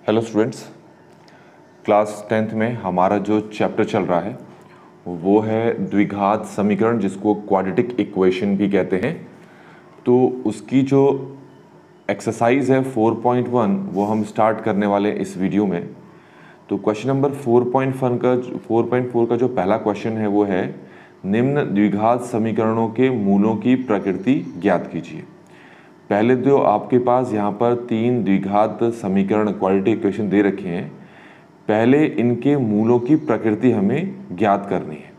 Hello students, class 10th में हमारा जो चैप्टर चल रहा है वो है द्विघात समीकरण, जिसको क्वाड्रेटिक इक्वेशन भी कहते हैं। तो उसकी जो एक्सरसाइज है 4.1 वो हम स्टार्ट करने वाले हैं इस वीडियो में। तो क्वेश्चन नंबर 4.4 का जो पहला क्वेश्चन है वो है, निम्न द्विघात समीकरणों के मूलों की प्रकृति ज्ञात कीजिए। पहले तो आपके पास यहाँ पर तीन द्विघात समीकरण क्वाड्रेटिक इक्वेशन दे रखे हैं। पहले इनके मूलों की प्रकृति हमें ज्ञात करनी है।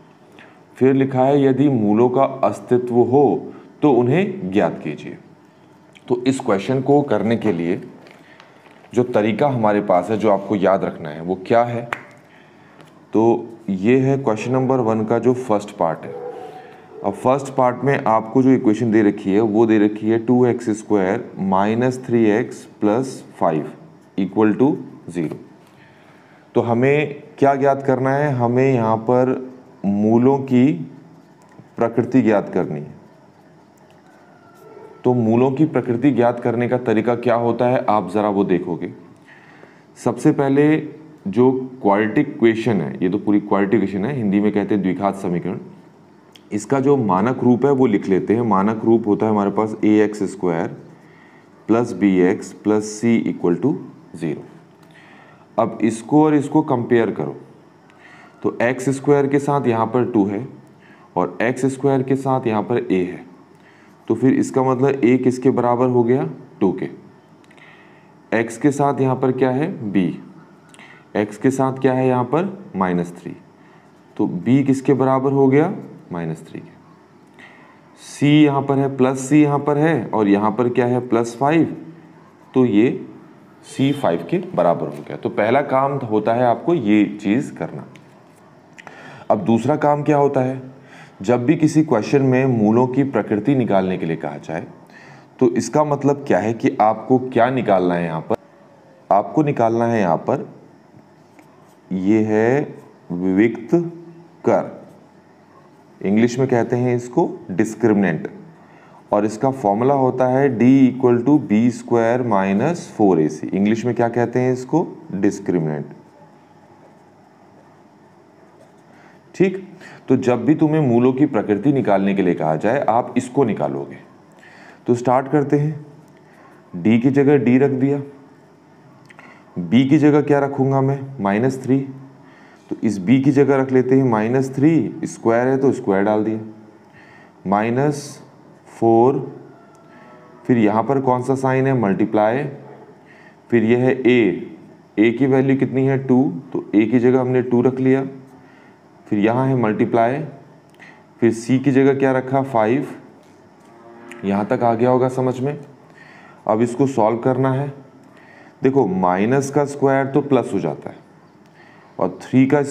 फिर लिखा है यदि मूलों का अस्तित्व हो तो उन्हें ज्ञात कीजिए। तो इस क्वेश्चन को करने के लिए जो तरीका हमारे पास है, जो आपको याद रखना है, वो क्या है? तो ये है क्वेश्चन नंबर 1 का जो फर्स्ट पार्ट है। अब फर्स्ट पार्ट में आपको जो इक्वेशन दे रखी है वो दे रखी है 2x² minus 3x plus 5 equal to 0। तो हमें क्या ज्ञात करना है? हमें यहाँ पर मूलों की प्रकृति ज्ञात करनी है। तो मूलों की प्रकृति ज्ञात करने का तरीका क्या होता है, आप ज़रा वो देखोगे। सबसे पहले जो क्वाड्रेटिक इक्वेशन है, ये तो पूरी क्वाड्रेटिक इक्वेशन है, हिंदी में कहते हैं द्विघात समीकरण। इसका जो मानक रूप है वो लिख लेते हैं। मानक रूप होता है हमारे पास ax² plus bx plus c equal to 0। अब इसको और इसको कंपेयर करो तो x² के साथ यहाँ पर 2 है और x² के साथ यहाँ पर a है। तो फिर इसका मतलब a किसके बराबर हो गया? 2 के। x के साथ यहाँ पर क्या है? b। x के साथ क्या है यहाँ पर? -3। तो b किसके बराबर हो गया? -3 के। c यहाँ पर है, प्लस c यहाँ पर है और यहाँ पर क्या है? +5। तो ये c 5 के बराबर हो गया। तो पहला काम होता है आपको ये चीज़ करना। अब दूसरा काम क्या होता है? जब भी किसी क्वेश्चन में मूलों की प्रकृति निकालने के लिए कहा जाए तो इसका मतलब क्या है कि आपको क्या निकालना है यहाँ पर? आपको निकालना है यहाँ पर, ये है विविक्त कर, इंग्लिश में कहते हैं इसको डिस्क्रिमिनेंट, और इसका फॉर्मूला होता है d = b² minus 4ac। English में क्या कहते हैं इसको? डिस्क्रिमिनेंट। ठीक। तो जब भी तुम्हें मूलों की प्रकृति निकालने के लिए कहा जाए आप इसको निकालोगे। तो स्टार्ट करते हैं। d की जगह d रख दिया, b की जगह क्या रखूंगा मैं? -3। तो इस b की जगह रख लेते हैं -3, स्क्वायर है तो स्क्वायर डाल दिया, -4। फिर यहाँ पर कौन सा साइन है? मल्टीप्लाई। फिर यह है a की वैल्यू कितनी है? 2, तो a की जगह हमने 2 रख लिया। फिर यहाँ है मल्टीप्लाई। फिर c की जगह क्या रखा? 5। यहाँ तक आ गया होगा समझ में। अब इसको सॉल्व करना है। देखो, माइनस का स्क्वायर तो प्लस हो जाता है और 3 का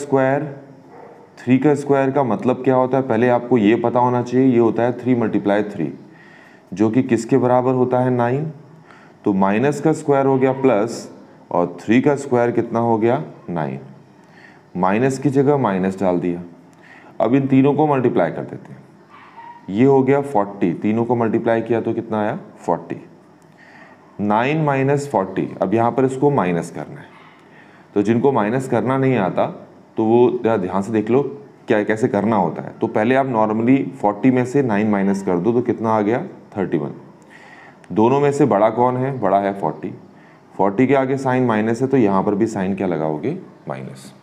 स्क्वायर का मतलब क्या होता है? पहले आपको ये पता होना चाहिए। ये होता है 3 × 3 जो कि किसके बराबर होता है? 9। तो माइनस का स्क्वायर हो गया प्लस और 3 का स्क्वायर कितना हो गया? 9। माइनस की जगह माइनस डाल दिया। अब इन तीनों को मल्टीप्लाई कर देते हैं। ये हो गया 40, तीनों को मल्टीप्लाई किया तो कितना आया? 40। 9 - 40। अब यहाँ पर इसको माइनस करना है। तो जिनको माइनस करना नहीं आता तो वो ध्यान से देख लो क्या कैसे करना होता है। तो पहले आप नॉर्मली 40 में से 9 माइनस कर दो तो कितना आ गया? 31। दोनों में से बड़ा कौन है? बड़ा है 40। 40 के आगे साइन माइनस है तो यहाँ पर भी साइन क्या लगाओगे? माइनस।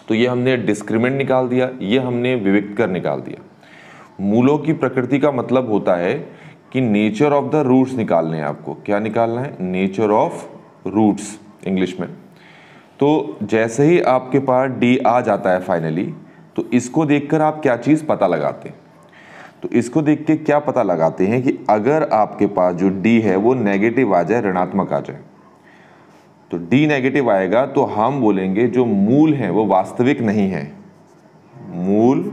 तो ये हमने डिस्क्रिमिनेंट निकाल दिया, ये हमने विविक्त कर निकाल दिया। मूलों की प्रकृति का मतलब होता है कि नेचर ऑफ द रूट्स निकालने हैं आपको। क्या निकालना है? नेचर ऑफ रूट्स इंग्लिश में। तो जैसे ही आपके पास d आ जाता है फाइनली, तो इसको देखकर आप क्या चीज़ पता लगाते हैं? तो इसको देख के क्या पता लगाते हैं कि अगर आपके पास जो d है वो नेगेटिव आ जाए, ऋणात्मक आ जाए, तो d नेगेटिव आएगा तो हम बोलेंगे जो मूल हैं वो वास्तविक नहीं है। मूल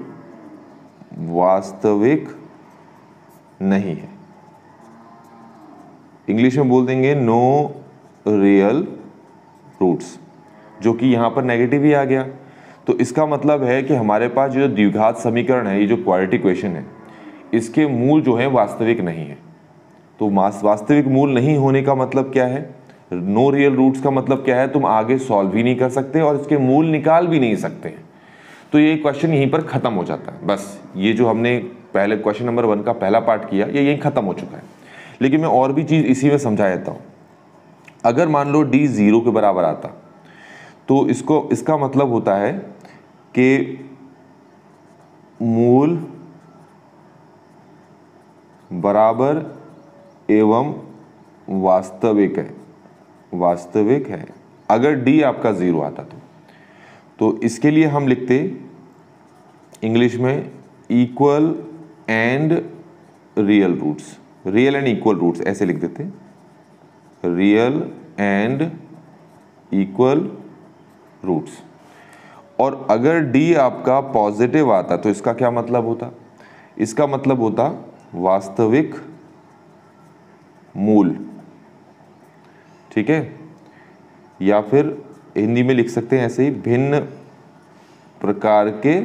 वास्तविक नहीं है। इंग्लिश में बोल देंगे नो रियल रूट्स, जो कि यहाँ पर नेगेटिव ही आ गया। तो इसका मतलब है कि हमारे पास जो द्विघात समीकरण है, ये जो क्वाड्रेटिक इक्वेशन है, इसके मूल जो है वास्तविक नहीं है। तो वास्तविक मूल नहीं होने का मतलब क्या है? नो रियल रूट्स का मतलब क्या है, तुम आगे सॉल्व ही नहीं कर सकते और इसके मूल निकाल भी नहीं सकते हैं। तो ये क्वेश्चन यहीं पर खत्म हो जाता है। बस ये जो हमने पहले क्वेश्चन नंबर 1 का पहला पार्ट किया ये यहीं खत्म हो चुका है। लेकिन मैं और भी चीज़ इसी में समझा देता हूँ। अगर मान लो d 0 के बराबर आता तो इसका मतलब होता है कि मूल बराबर एवं वास्तविक है। अगर d आपका 0 आता तो इसके लिए हम लिखते इंग्लिश में equal and real roots, real and equal roots ऐसे लिख देते, रियल एंड इक्वल रूट्स। और अगर d आपका पॉजिटिव आता तो इसका क्या मतलब होता, इसका मतलब होता वास्तविक मूल, ठीक है, या फिर हिंदी में लिख सकते हैं ऐसे ही, भिन्न प्रकार के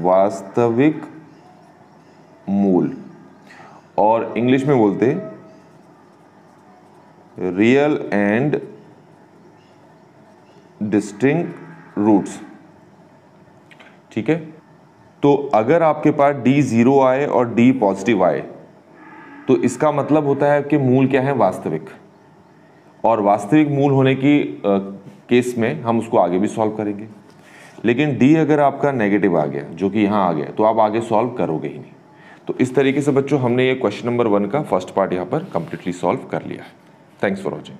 वास्तविक मूल, और इंग्लिश में बोलते रियल एंड डिस्टिंक्ट रूट्स, ठीक है। तो अगर आपके पास d 0 आए और d पॉजिटिव आए तो इसका मतलब होता है कि मूल क्या है, वास्तविक, और वास्तविक मूल होने की केस में हम उसको आगे भी सॉल्व करेंगे। लेकिन d अगर आपका नेगेटिव आ गया, जो कि यहाँ आ गया, तो आप आगे सॉल्व करोगे ही नहीं। तो इस तरीके से बच्चों हमने ये क्वेश्चन नंबर 1 का फर्स्ट पार्ट यहाँ पर कंप्लीटली सॉल्व कर लिया है। Thanks for watching.